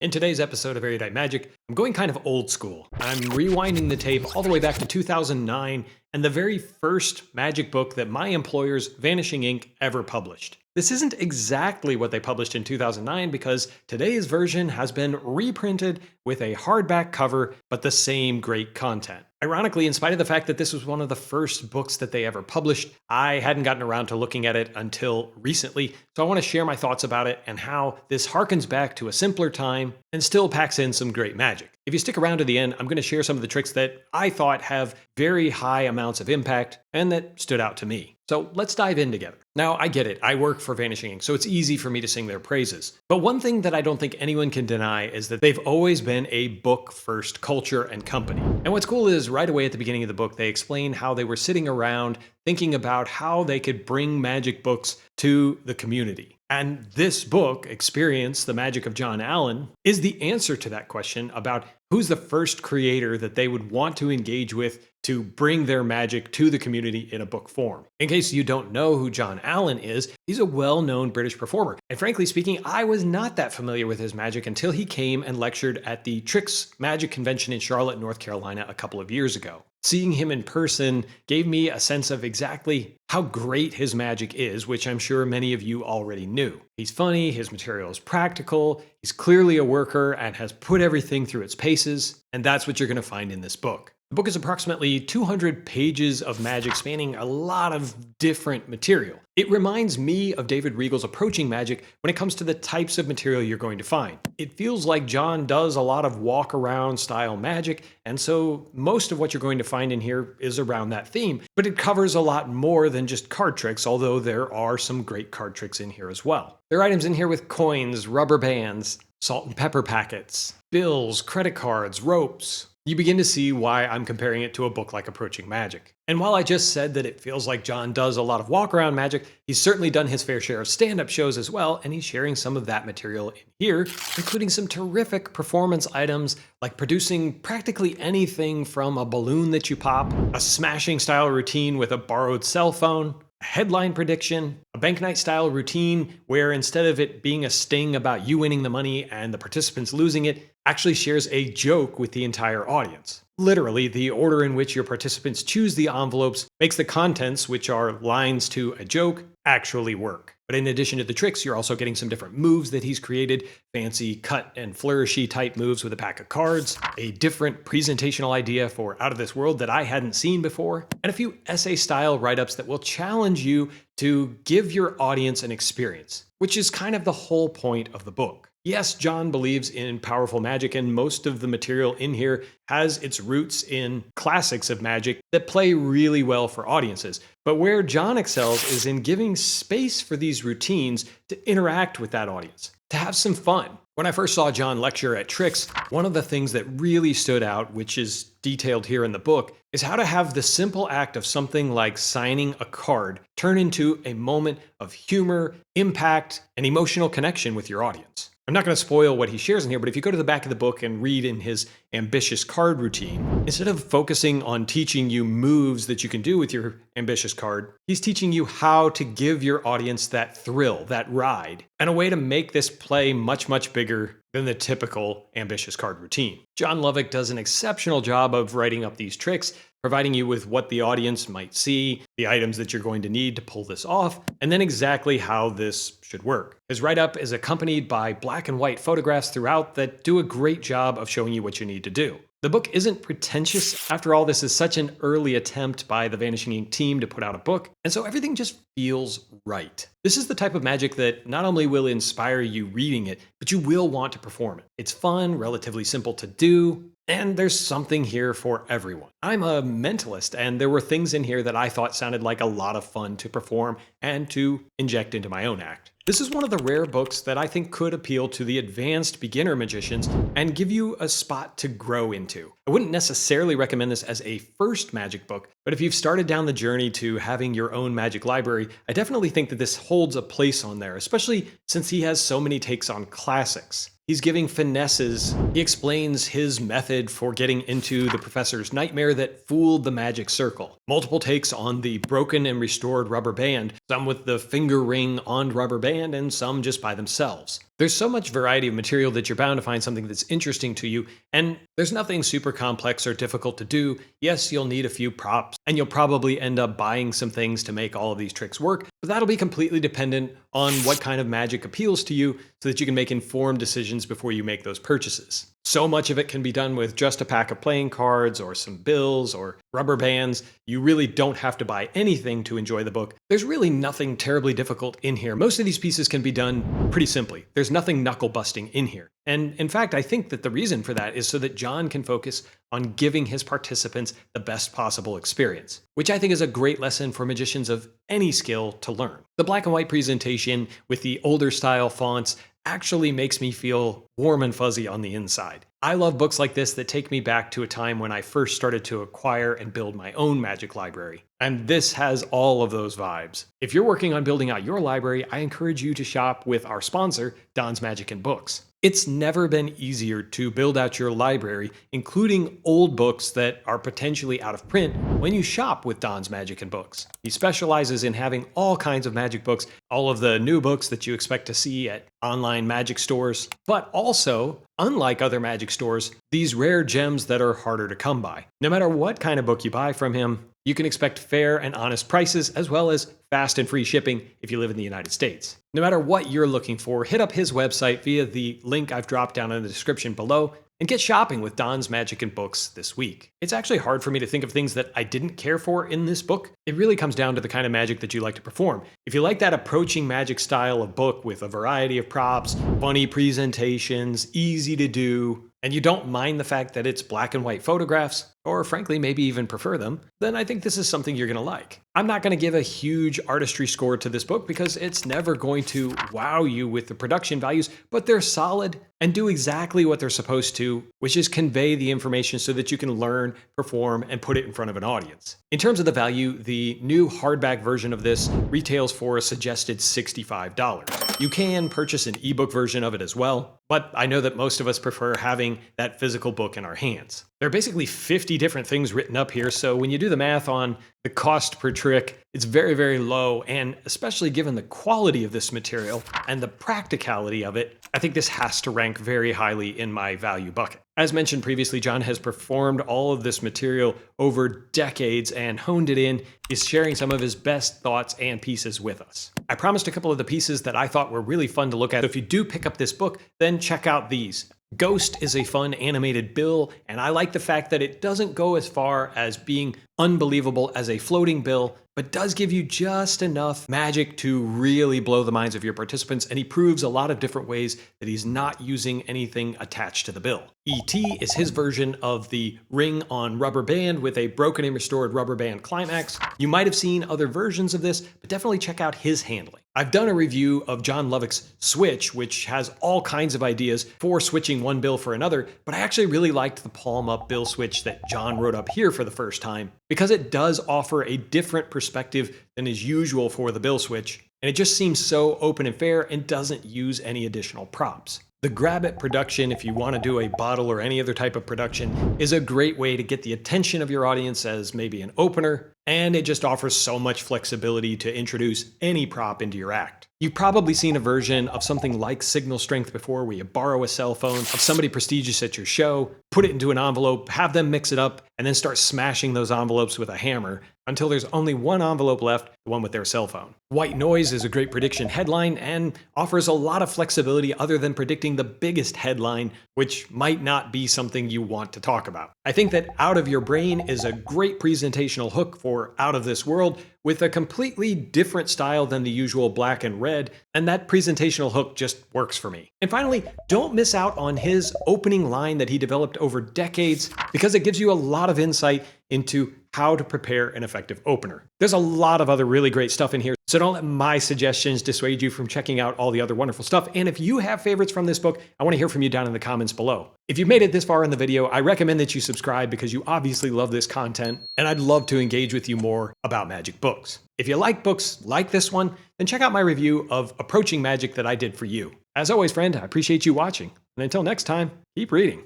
In today's episode of Erudite Magic, I'm going kind of old school. I'm rewinding the tape all the way back to 2009 and the very first Magic book that my employer's Vanishing Inc. ever published. This isn't exactly what they published in 2009 because today's version has been reprinted with a hardback cover, but the same great content. Ironically, in spite of the fact that this was one of the first books that they ever published, I hadn't gotten around to looking at it until recently, so I want to share my thoughts about it and how this harkens back to a simpler time and still packs in some great magic. If you stick around to the end, I'm going to share some of the tricks that I thought have very high amounts of impact and that stood out to me. So let's dive in together. Now, I get it. I work for Vanishing Inc., so it's easy for me to sing their praises. But one thing that I don't think anyone can deny is that they've always been a book-first culture and company. And what's cool is right away at the beginning of the book, they explain how they were sitting around thinking about how they could bring magic books to the community. And this book, Experience, the Magic of Jon Allen, is the answer to that question about who's the first creator that they would want to engage with to bring their magic to the community in a book form. In case you don't know who Jon Allen is, he's a well-known British performer. And frankly speaking, I was not that familiar with his magic until he came and lectured at the Tricks Magic Convention in Charlotte, North Carolina a couple of years ago. Seeing him in person gave me a sense of exactly how great his magic is, which I'm sure many of you already knew. He's funny, his material is practical, he's clearly a worker and has put everything through its paces, and that's what you're going to find in this book. The book is approximately 200 pages of magic spanning a lot of different material. It reminds me of David Regal's approaching magic when it comes to the types of material you're going to find. It feels like Jon does a lot of walk-around style magic, and so most of what you're going to find in here is around that theme, but it covers a lot more than just card tricks, although there are some great card tricks in here as well. There are items in here with coins, rubber bands, salt and pepper packets, bills, credit cards, ropes. You begin to see why I'm comparing it to a book like Approaching Magic. And while I just said that it feels like Jon does a lot of walk-around magic, he's certainly done his fair share of stand-up shows as well, and he's sharing some of that material in here, including some terrific performance items like producing practically anything from a balloon that you pop, a smashing style routine with a borrowed cell phone, a headline prediction, a bank night style routine where instead of it being a sting about you winning the money and the participants losing it, actually shares a joke with the entire audience. Literally, the order in which your participants choose the envelopes makes the contents, which are lines to a joke, actually work. But in addition to the tricks, you're also getting some different moves that he's created, fancy cut and flourishy type moves with a pack of cards, a different presentational idea for Out of This World that I hadn't seen before, and a few essay style write-ups that will challenge you to give your audience an experience, which is kind of the whole point of the book. Yes, Jon believes in powerful magic, and most of the material in here has its roots in classics of magic that play really well for audiences. But where Jon excels is in giving space for these routines to interact with that audience, to have some fun. When I first saw Jon lecture at Tricks, one of the things that really stood out, which is detailed here in the book, is how to have the simple act of something like signing a card turn into a moment of humor, impact, and emotional connection with your audience. I'm not going to spoil what he shares in here, but if you go to the back of the book and read in his ambitious card routine, instead of focusing on teaching you moves that you can do with your ambitious card, he's teaching you how to give your audience that thrill, that ride, and a way to make this play much, much bigger than the typical ambitious card routine. Jon Lovick does an exceptional job of writing up these tricks, providing you with what the audience might see, the items that you're going to need to pull this off, and then exactly how this should work. His write-up is accompanied by black and white photographs throughout that do a great job of showing you what you need to do. The book isn't pretentious. After all, this is such an early attempt by the Vanishing Inc. team to put out a book, and so everything just feels right. This is the type of magic that not only will inspire you reading it, but you will want to perform it. It's fun, relatively simple to do, and there's something here for everyone. I'm a mentalist, and there were things in here that I thought sounded like a lot of fun to perform and to inject into my own act. This is one of the rare books that I think could appeal to the advanced beginner magicians and give you a spot to grow into. I wouldn't necessarily recommend this as a first magic book, but if you've started down the journey to having your own magic library, I definitely think that this holds a place on there, especially since he has so many takes on classics. He's giving finesses. He explains his method for getting into the professor's nightmare that fooled the magic circle. Multiple takes on the broken and restored rubber band, some with the finger ring on rubber band and some just by themselves. There's so much variety of material that you're bound to find something that's interesting to you, and there's nothing super complex or difficult to do. Yes, you'll need a few props, and you'll probably end up buying some things to make all of these tricks work, but that'll be completely dependent on what kind of magic appeals to you so that you can make informed decisions before you make those purchases. So much of it can be done with just a pack of playing cards or some bills or rubber bands. You really don't have to buy anything to enjoy the book. There's really nothing terribly difficult in here. Most of these pieces can be done pretty simply. There's nothing knuckle busting in here. And in fact, I think that the reason for that is so that Jon can focus on giving his participants the best possible experience, which I think is a great lesson for magicians of any skill to learn. The black and white presentation with the older style fonts actually makes me feel warm and fuzzy on the inside. I love books like this that take me back to a time when I first started to acquire and build my own magic library. And this has all of those vibes. If you're working on building out your library, I encourage you to shop with our sponsor, Don's Magic and Books. It's never been easier to build out your library, including old books that are potentially out of print, when you shop with Don's Magic and Books. He specializes in having all kinds of magic books, all of the new books that you expect to see at online magic stores, but also, unlike other magic stores, these rare gems that are harder to come by. No matter what kind of book you buy from him, you can expect fair and honest prices, as well as fast and free shipping if you live in the United States. No matter what you're looking for, hit up his website via the link I've dropped down in the description below and get shopping with Don's Magic and Books this week. It's actually hard for me to think of things that I didn't care for in this book. It really comes down to the kind of magic that you like to perform. If you like that approaching magic style of book with a variety of props, funny presentations, easy to do, and you don't mind the fact that it's black and white photographs, or frankly maybe even prefer them, then I think this is something you're gonna like. I'm not gonna give a huge artistry score to this book because it's never going to wow you with the production values, but they're solid and do exactly what they're supposed to, which is convey the information so that you can learn, perform, and put it in front of an audience. In terms of the value, the new hardback version of this retails for a suggested $65. You can purchase an ebook version of it as well, but I know that most of us prefer having that physical book in our hands. There are basically 50 different things written up here, so when you do the math on the cost per trick, it's very, very low, and especially given the quality of this material and the practicality of it, I think this has to rank very highly in my value bucket. As mentioned previously, Jon has performed all of this material over decades and honed it in. He's sharing some of his best thoughts and pieces with us. I promised a couple of the pieces that I thought were really fun to look at. So if you do pick up this book, then check out these. Ghost is a fun animated bill, and I like the fact that it doesn't go as far as being unbelievable as a floating bill, but does give you just enough magic to really blow the minds of your participants, and he proves a lot of different ways that he's not using anything attached to the bill. E.T. is his version of the ring on rubber band with a broken and restored rubber band climax. You might have seen other versions of this, but definitely check out his handling. I've done a review of Jon Lovick's Switch, which has all kinds of ideas for switching one bill for another, but I actually really liked the palm-up bill switch that Jon wrote up here for the first time, because it does offer a different perspective than is usual for the bill switch, and it just seems so open and fair and doesn't use any additional props. The grab it production, if you want to do a bottle or any other type of production, is a great way to get the attention of your audience as maybe an opener, and it just offers so much flexibility to introduce any prop into your act. You've probably seen a version of something like Signal Strength before, where you borrow a cell phone of somebody prestigious at your show, put it into an envelope, have them mix it up, and then start smashing those envelopes with a hammer until there's only one envelope left, the one with their cell phone. White Noise is a great prediction headline and offers a lot of flexibility other than predicting the biggest headline, which might not be something you want to talk about. I think that Out of Your Brain is a great presentational hook for Out of This World, with a completely different style than the usual black and red, and that presentational hook just works for me. And finally, don't miss out on his opening line that he developed over decades, because it gives you a lot of insight into how to prepare an effective opener. There's a lot of other really great stuff in here, so don't let my suggestions dissuade you from checking out all the other wonderful stuff. And if you have favorites from this book, I want to hear from you down in the comments below. If you've made it this far in the video, I recommend that you subscribe because you obviously love this content, and I'd love to engage with you more about magic books. If you like books like this one, then check out my review of Approaching Magic that I did for you. As always, friend, I appreciate you watching. And until next time, keep reading.